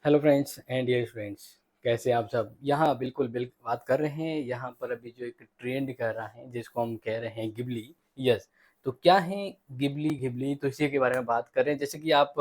Hello friends and dear friends. कैसे आप सब यहाँ बिल्कुल बिल्कुल बात कर रहे हैं। यहाँ पर अभी जो एक ट्रेंड कर रहा है जिसको हम कह रहे हैं गिबली। यस। तो क्या है गिबली गिबली, तो इसी के बारे में बात कर रहे हैं। जैसे कि आप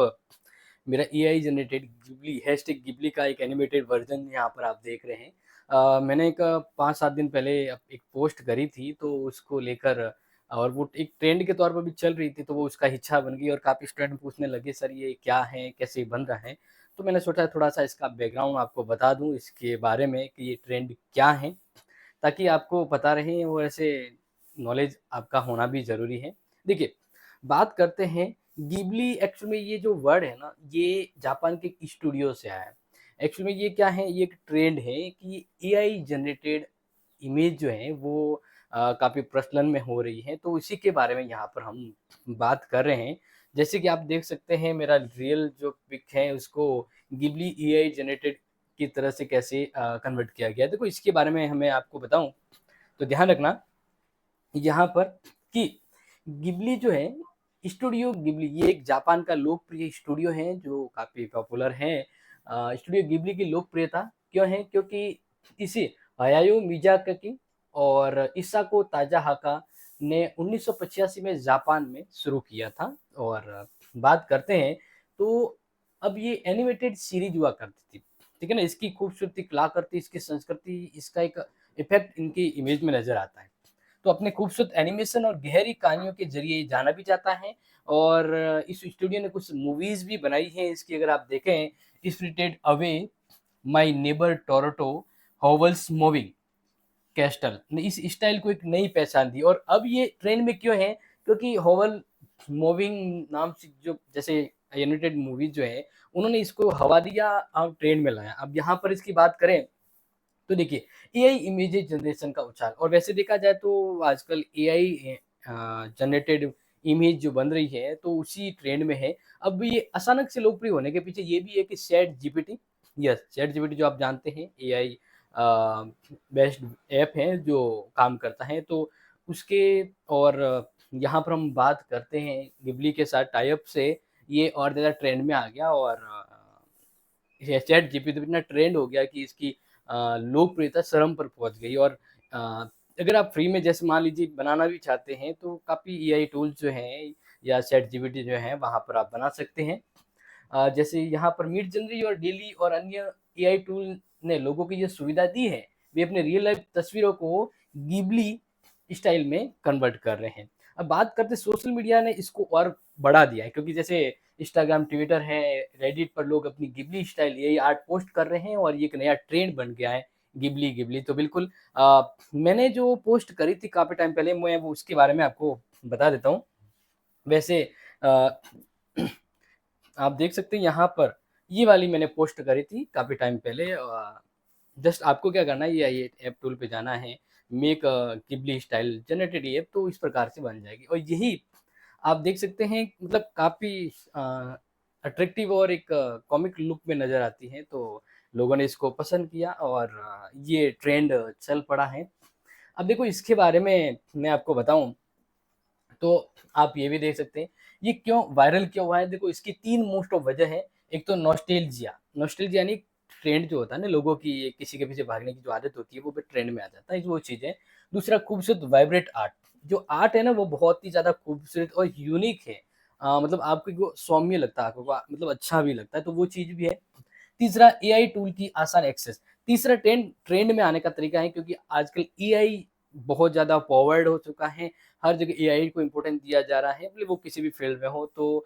मेरा AI generated Ghibli hashtag Ghibli का एक एनिमेटेड वर्जन यहाँ पर आप देख रहे हैं। मैंने एक 5-7 दिन पहले एक पोस्ट करी थी तो उसको लेकर, और वो एक ट्रेंड के तौर पर भी चल रही थी, तो वो उसका हिस्सा बन गई और काफ़ी स्टूडेंट पूछने लगे सर ये क्या है, कैसे बन रहा है। तो मैंने सोचा थोड़ा-सा इसका बैकग्राउंड आपको बता दूँ इसके बारे में कि ये ट्रेंड क्या है, ताकि आपको पता रहे और ऐसे नॉलेज आपका होना भी ज़रूरी है। देखिए, बात करते हैं गिबली। एक्चुअल में ये जो वर्ड है ना, ये जापान के एक स्टूडियो से आया है। एक्चुअल में ये क्या है, ये एक ट्रेंड है कि एआई जनरेटेड इमेज जो है वो काफ़ी प्रचलन में हो रही है, तो इसी के बारे में यहाँ पर हम बात कर रहे हैं। जैसे कि आप देख सकते हैं मेरा रियल जो पिक है उसको गिबली एआई जनरेटेड की तरह से कैसे कन्वर्ट किया गया है। देखो इसके बारे में हमें आपको बताऊँ तो ध्यान रखना यहाँ पर कि गिबली जो है, स्टूडियो गिबली ये एक जापान का लोकप्रिय स्टूडियो है जो काफ़ी पॉपुलर है। स्टूडियो गिबली की लोकप्रियता क्यों है? क्योंकि इसे हायाओ मियाज़ाकी और इसाको ताकाहाशी ने 1985 में जापान में शुरू किया था। और बात करते हैं तो अब ये एनिमेटेड सीरीज हुआ करती थी, ठीक है ना? इसकी खूबसूरती, कलाकृति, इसकी संस्कृति, इसका एक इफ़ेक्ट इनकी इमेज में नज़र आता है। तो अपने खूबसूरत एनिमेशन और गहरी कहानियों के ज़रिए जाना भी जाता है। और इस स्टूडियो ने कुछ मूवीज़ भी बनाई हैं इसकी, अगर आप देखें spirited away, my neighbour Toronto, Havells moving castle ने इस स्टाइल को एक नई पहचान दी। और अब ये ट्रेंड में क्यों है? क्योंकि हॉवेल मूविंग नाम से जो जैसे एनिमेटेड मूवीज़ जो है, उन्होंने इसको हवा दिया, अब ट्रेंड में लाया। अब यहाँ पर इसकी बात करें तो देखिए एआई इमेज जनरेशन का उछाल, और वैसे देखा जाए तो आजकल एआई जनरेटेड इमेज जो बन रही है तो उसी ट्रेंड में है। अब ये अचानक से लोकप्रिय होने के पीछे ये भी है कि chat GPT, yes chat GPT जो आप जानते हैं एआई बेस्ड ऐप है जो काम करता है, तो उसके और यहाँ पर हम बात करते हैं गिबली के साथ टाई अप से ये और ज़्यादा ट्रेंड में आ गया। और ये चैट जीपीटी इतना ट्रेंड हो गया कि इसकी लोकप्रियता चरम पर पहुँच गई। और अ, अगर आप फ्री में जैसे मान लीजिए बनाना भी चाहते हैं तो काफ़ी एआई टूल्स जो हैं या चैट जीपीटी जो है वहाँ पर आप बना सकते हैं। जैसे यहाँ पर मिड जर्नी और डेली और अन्य एआई टूल ने लोगों को ये सुविधा दी है, वे अपने रियल लाइफ तस्वीरों को गिबली स्टाइल में कन्वर्ट कर रहे हैं। अब बात करते हैं सोशल मीडिया ने इसको और बढ़ा दिया है, क्योंकि जैसे इंस्टाग्राम, ट्विटर है, रेडिट पर लोग अपनी गिबली स्टाइल यही आर्ट पोस्ट कर रहे हैं और ये एक नया ट्रेंड बन गया है गिबली गिबली। तो बिल्कुल मैंने जो पोस्ट करी थी काफ़ी टाइम पहले, मैं वो उसके बारे में आपको बता देता हूँ। वैसे अ, आप देख सकते हैं यहाँ पर ये वाली मैंने पोस्ट करी थी काफ़ी टाइम पहले। जस्ट आपको क्या करना है, ये ऐप टूल पे जाना है, make Ghibli style generated app, तो इस प्रकार से बन जाएगी। और यही आप देख सकते हैं मतलब काफ़ी अट्रैक्टिव और एक कॉमिक लुक में नज़र आती है, तो लोगों ने इसको पसंद किया और ये ट्रेंड चल पड़ा है। अब देखो इसके बारे में मैं आपको बताऊँ तो आप ये भी देख सकते हैं, ये क्यों वायरल क्यों हुआ है? देखो इसकी 3 मोस्ट ऑफ वजह है। एक तो नॉस्टैल्जिया, नॉस्टैल्जिया यानी ट्रेंड जो होता है ना, लोगों की ये किसी के पीछे भागने की जो आदत होती है, वो भी ट्रेंड में आ जाता है, वो चीज़ है। दूसरा खूबसूरत वाइब्रेंट आर्ट, जो आर्ट है ना वो बहुत ही ज़्यादा खूबसूरत और यूनिक है। मतलब आपको वो सौम्य लगता है, आपको मतलब अच्छा भी लगता है, तो वो चीज़ भी है। तीसरा एआई टूल की आसान एक्सेस। तीसरा ट्रेंड ट्रेंड में आने का तरीका है, क्योंकि आजकल एआई बहुत ज़्यादा फॉरवर्ड हो चुका है। हर जगह एआई को इम्पोर्टेंस दिया जा रहा है, भले वो किसी भी फील्ड में हो, तो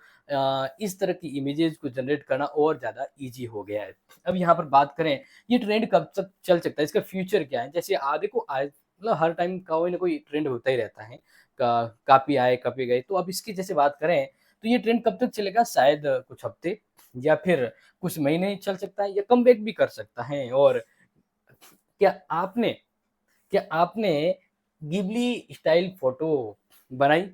इस तरह की इमेजेस को जनरेट करना और ज़्यादा ईज़ी हो गया है। अब यहाँ पर बात करें, ये ट्रेंड कब तक चल सकता है? इसका फ्यूचर क्या है? जैसे देखो आज मतलब हर टाइम कोई ना कोई ट्रेंड होता ही रहता है। काफ़ी आए, काफ़ी गए। तो अब इसकी जैसे बात करें, तो ये ट्रेंड कब तक चलेगा? शायद कुछ हफ्ते या फिर कुछ महीने चल सकता है या कमबैक भी कर सकता है। और क्या आपने क्या आपने गिबली स्टाइल फ़ोटो बनाई?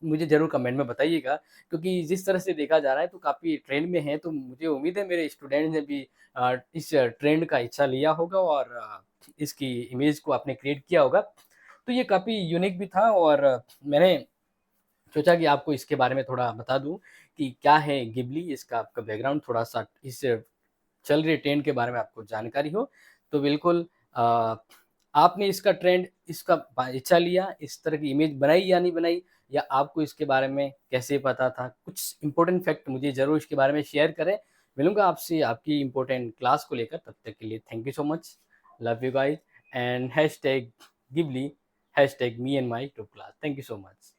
मुझे ज़रूर कमेंट में बताइएगा, क्योंकि जिस तरह से देखा जा रहा है तो काफ़ी ट्रेंड में है, तो मुझे उम्मीद है मेरे स्टूडेंट ने भी इस ट्रेंड का हिस्सा लिया होगा और इसकी इमेज को आपने क्रिएट किया होगा। तो ये काफ़ी यूनिक भी था और मैंने सोचा कि आपको इसके बारे में थोड़ा बता दूँ कि क्या है गिबली, इसका आपका बैकग्राउंड थोड़ा-सा इस चल रहे ट्रेंड के बारे में आपको जानकारी हो, तो बिल्कुल आपने इसका ट्रेंड इसका हिस्सा लिया, इस तरह की इमेज बनाई या नहीं बनाई, या आपको इसके बारे में कैसे पता था? कुछ इम्पोर्टेंट फैक्ट मुझे ज़रूर इसके बारे में शेयर करें। मिलूँगा आपसे आपकी इम्पोर्टेंट क्लास को लेकर, तब तक के लिए thank you so much. Love you guys and hashtag Ghibli, hashtag me and my true class. Thank you so much.